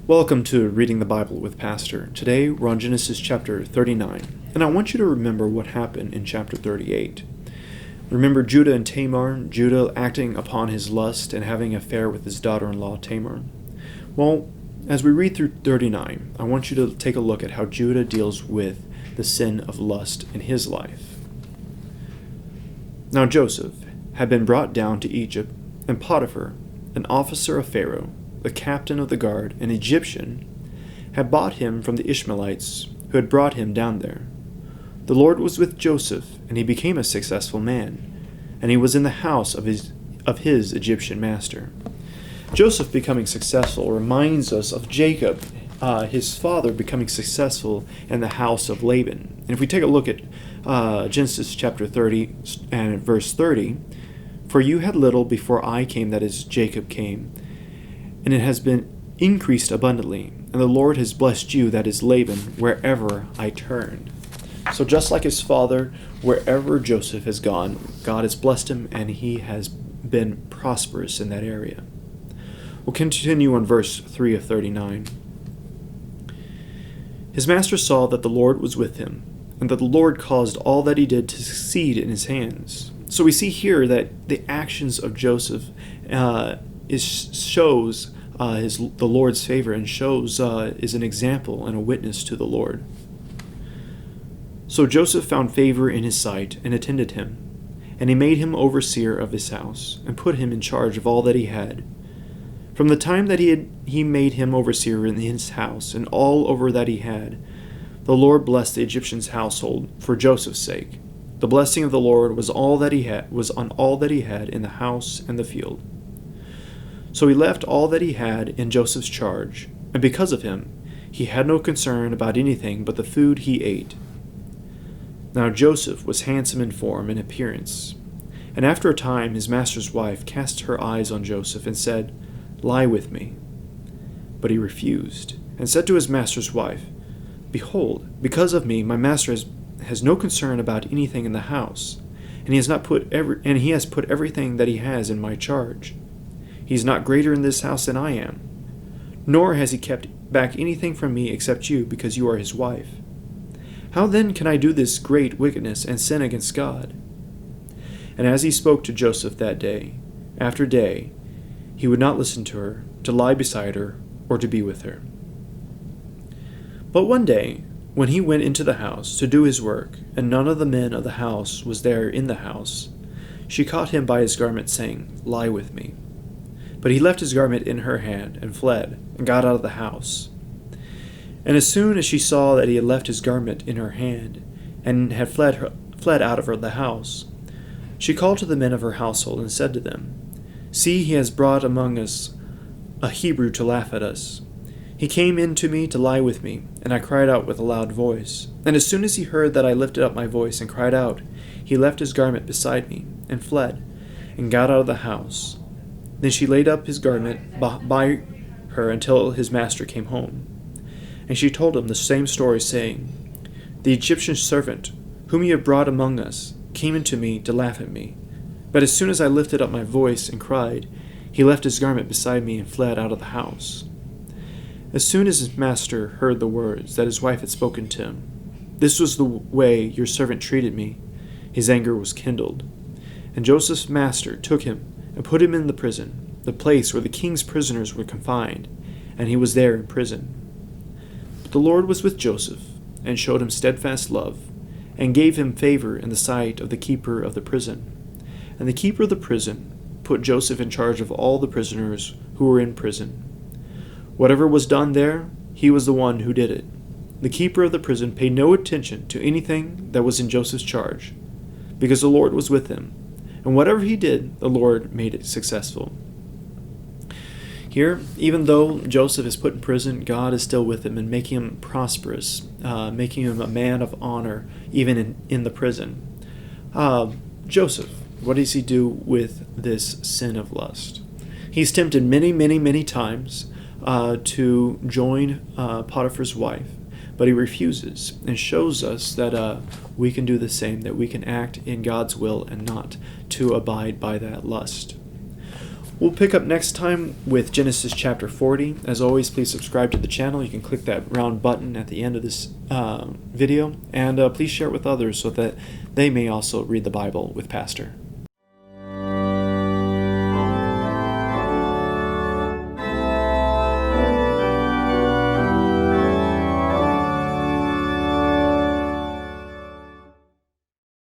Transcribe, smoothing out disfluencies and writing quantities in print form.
Welcome to Reading the Bible with Pastor. Today we're on Genesis chapter 39, and I want you to remember what happened in chapter 38. Remember Judah and Tamar, Judah acting upon his lust and having an affair with his daughter-in-law Tamar. Well, as we read through 39, I want you to take a look at how Judah deals with the sin of lust in his life. Now Joseph had been brought down to Egypt, and Potiphar, an officer of Pharaoh, the captain of the guard, an Egyptian, had bought him from the Ishmaelites who had brought him down there. The Lord was with Joseph, and he became a successful man, and he was in the house of his Egyptian master. Joseph becoming successful reminds us of Jacob, his father, becoming successful in the house of Laban. And if we take a look at Genesis chapter 30 and verse 30, "For you had little before I came," that is, Jacob came, "and it has been increased abundantly, and the Lord has blessed you," that is Laban, "wherever I turned." So just like his father, wherever Joseph has gone, God has blessed him, and he has been prosperous in that area. We'll continue on verse 3 of 39. "His master saw that the Lord was with him, and that the Lord caused all that he did to succeed in his hands." So we see here that the actions of Joseph shows the Lord's favor, and shows is an example and a witness to the Lord. "So Joseph found favor in his sight and attended him, and he made him overseer of his house, and put him in charge of all that he had. From the time that he made him overseer in his house and all over that he had, the Lord blessed the Egyptian's household for Joseph's sake. The blessing of the Lord was on all that he had in the house and the field. So he left all that he had in Joseph's charge, and because of him, he had no concern about anything but the food he ate. Now Joseph was handsome in form and appearance, and after a time his master's wife cast her eyes on Joseph and said, 'Lie with me.' But he refused, and said to his master's wife, 'Behold, because of me my master has no concern about anything in the house, and he has put everything that he has in my charge. He is not greater in this house than I am, nor has he kept back anything from me except you, because you are his wife. How then can I do this great wickedness and sin against God?' And as he spoke to Joseph that day, after day, he would not listen to her, to lie beside her, or to be with her. But one day, when he went into the house to do his work, and none of the men of the house was there in the house, she caught him by his garment, saying, 'Lie with me.' But he left his garment in her hand, and fled, and got out of the house. And as soon as she saw that he had left his garment in her hand, and had fled out of the house, she called to the men of her household, and said to them, 'See, he has brought among us a Hebrew to laugh at us. He came in to me to lie with me, and I cried out with a loud voice. And as soon as he heard that I lifted up my voice and cried out, he left his garment beside me, and fled, and got out of the house. Then she laid up his garment by her until his master came home. And she told him the same story, saying, 'The Egyptian servant, whom you have brought among us, came in to me to laugh at me. But as soon as I lifted up my voice and cried, he left his garment beside me and fled out of the house.' As soon as his master heard the words that his wife had spoken to him, 'This was the way your servant treated me,' his anger was kindled. And Joseph's master took him and put him in the prison, the place where the king's prisoners were confined, and he was there in prison. But the Lord was with Joseph, and showed him steadfast love, and gave him favor in the sight of the keeper of the prison. And the keeper of the prison put Joseph in charge of all the prisoners who were in prison. Whatever was done there, he was the one who did it. The keeper of the prison paid no attention to anything that was in Joseph's charge, because the Lord was with him, and whatever he did, the Lord made it successful." Here, even though Joseph is put in prison, God is still with him and making him prosperous, making him a man of honor, even in the prison. Joseph, what does he do with this sin of lust? He's tempted many, many, many times to join Potiphar's wife, but he refuses, and shows us that we can do the same, that we can act in God's will and not to abide by that lust. We'll pick up next time with Genesis chapter 40. As always, please subscribe to the channel. You can click that round button at the end of this video, and please share it with others so that they may also read the Bible with Pastor.